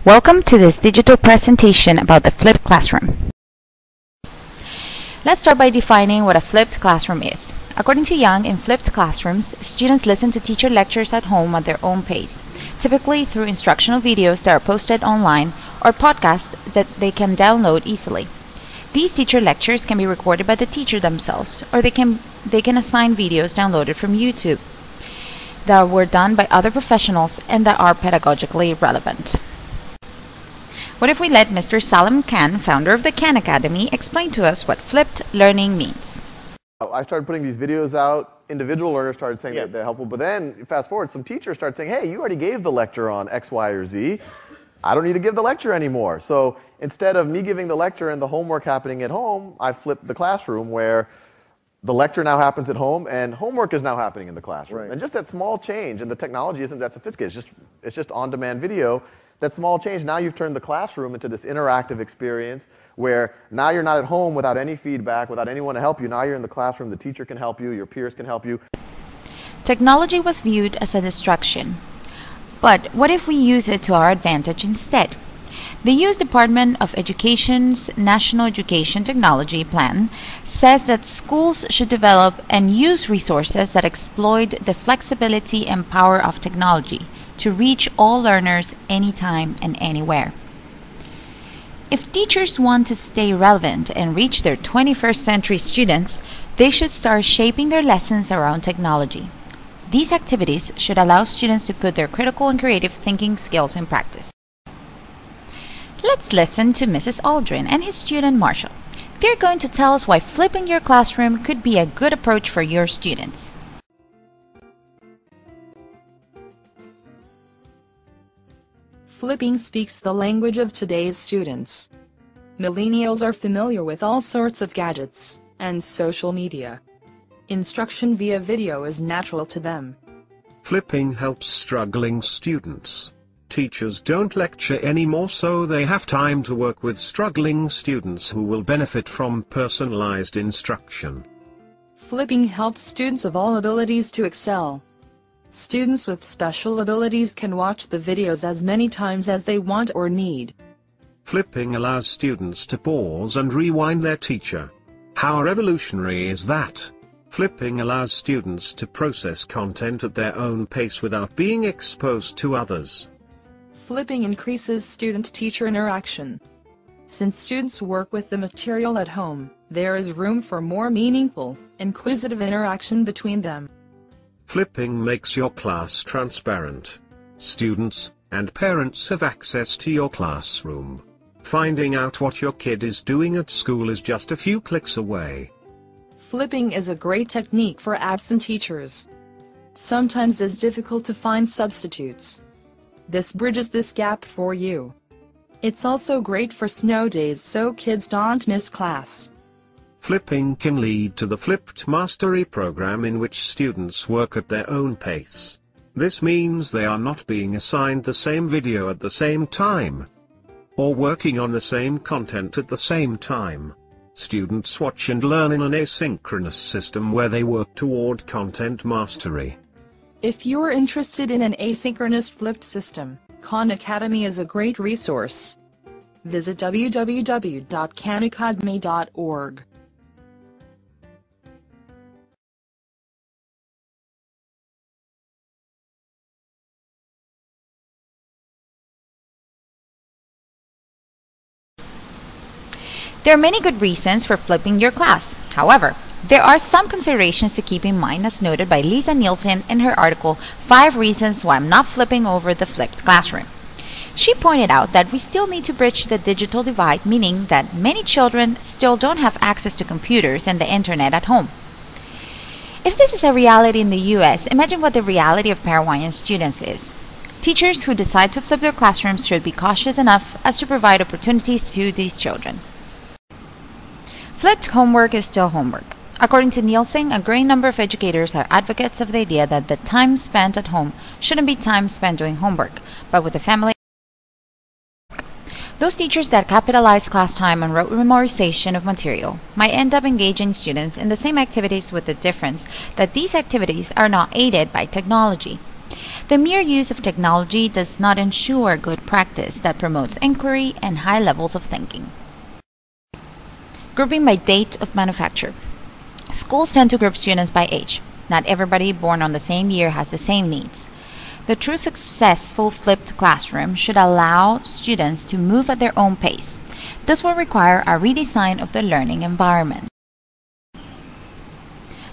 Welcome to this digital presentation about the flipped classroom. Let's start by defining what a flipped classroom is. According to Young, in flipped classrooms, students listen to teacher lectures at home at their own pace, typically through instructional videos that are posted online or podcasts that they can download easily. These teacher lectures can be recorded by the teacher themselves, or they can assign videos downloaded from YouTube that were done by other professionals and that are pedagogically relevant. What if we let Mr. Salim Khan, founder of the Khan Academy, explain to us what flipped learning means? I started putting these videos out. Individual learners started saying that they're helpful, but then fast forward, some teachers started saying, hey, you already gave the lecture on X, Y, or Z. I don't need to give the lecture anymore. So instead of me giving the lecture and the homework happening at home, I flipped the classroom where the lecture now happens at home and homework is now happening in the classroom. Right. And just that small change, and the technology isn't that sophisticated, it's just on-demand video. That small change, now you've turned the classroom into this interactive experience where now you're not at home without any feedback, without anyone to help you. Now you're in the classroom, the teacher can help you, your peers can help you. Technology was viewed as a distraction. But what if we use it to our advantage instead? The U.S. Department of Education's National Education Technology Plan says that schools should develop and use resources that exploit the flexibility and power of technology to reach all learners anytime and anywhere. If teachers want to stay relevant and reach their 21st century students, they should start shaping their lessons around technology. These activities should allow students to put their critical and creative thinking skills in practice. Let's listen to Mrs. Aldrin and his student Marshall. They're going to tell us why flipping your classroom could be a good approach for your students. Flipping speaks the language of today's students. Millennials are familiar with all sorts of gadgets and social media. Instruction via video is natural to them. Flipping helps struggling students. Teachers don't lecture anymore, so they have time to work with struggling students who will benefit from personalized instruction. Flipping helps students of all abilities to excel. Students with special abilities can watch the videos as many times as they want or need. Flipping allows students to pause and rewind their teacher. How revolutionary is that? Flipping allows students to process content at their own pace without being exposed to others. Flipping increases student-teacher interaction. Since students work with the material at home, there is room for more meaningful, inquisitive interaction between them. Flipping makes your class transparent. Students and parents have access to your classroom. Finding out what your kid is doing at school is just a few clicks away. Flipping is a great technique for absent teachers. Sometimes it's difficult to find substitutes. This bridges this gap for you. It's also great for snow days so kids don't miss class. Flipping can lead to the Flipped Mastery program, in which students work at their own pace. This means they are not being assigned the same video at the same time, or working on the same content at the same time. Students watch and learn in an asynchronous system where they work toward content mastery. If you're interested in an asynchronous flipped system, Khan Academy is a great resource. Visit www.khanacademy.org. There are many good reasons for flipping your class. However, there are some considerations to keep in mind, as noted by Lisa Nielsen in her article, 5 Reasons Why I'm Not Flipping Over the Flipped Classroom. She pointed out that we still need to bridge the digital divide, meaning that many children still don't have access to computers and the internet at home. If this is a reality in the US, imagine what the reality of Paraguayan students is. Teachers who decide to flip their classrooms should be cautious enough as to provide opportunities to these children. Flipped homework is still homework. According to Nielsen, a growing number of educators are advocates of the idea that the time spent at home shouldn't be time spent doing homework, but with the family. Those teachers that capitalize class time on rote memorization of material might end up engaging students in the same activities, with the difference that these activities are not aided by technology. The mere use of technology does not ensure good practice that promotes inquiry and high levels of thinking. Grouping by date of manufacture. Schools tend to group students by age. Not everybody born on the same year has the same needs. The true successful flipped classroom should allow students to move at their own pace. This will require a redesign of the learning environment.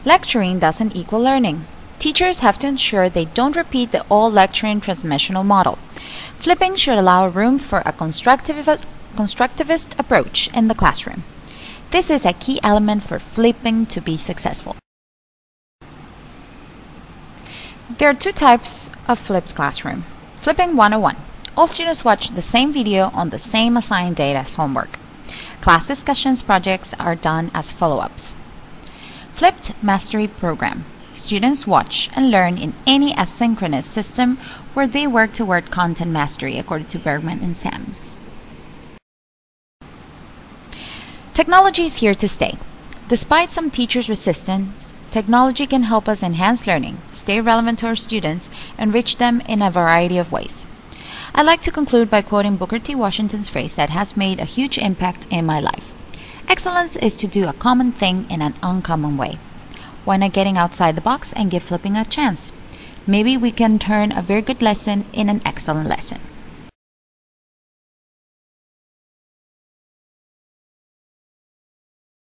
Lecturing doesn't equal learning. Teachers have to ensure they don't repeat the old lecturing transmissional model. Flipping should allow room for a constructivist approach in the classroom. This is a key element for flipping to be successful. There are two types of flipped classroom. Flipping 101. All students watch the same video on the same assigned date as homework. Class discussions projects are done as follow-ups. Flipped Mastery Program. Students watch and learn in any asynchronous system where they work toward content mastery, according to Bergman and Sams. Technology is here to stay. Despite some teachers' resistance, technology can help us enhance learning, stay relevant to our students, and reach them in a variety of ways. I'd like to conclude by quoting Booker T. Washington's phrase that has made a huge impact in my life. Excellence is to do a common thing in an uncommon way. Why not getting outside the box and give flipping a chance? Maybe we can turn a very good lesson in an excellent lesson.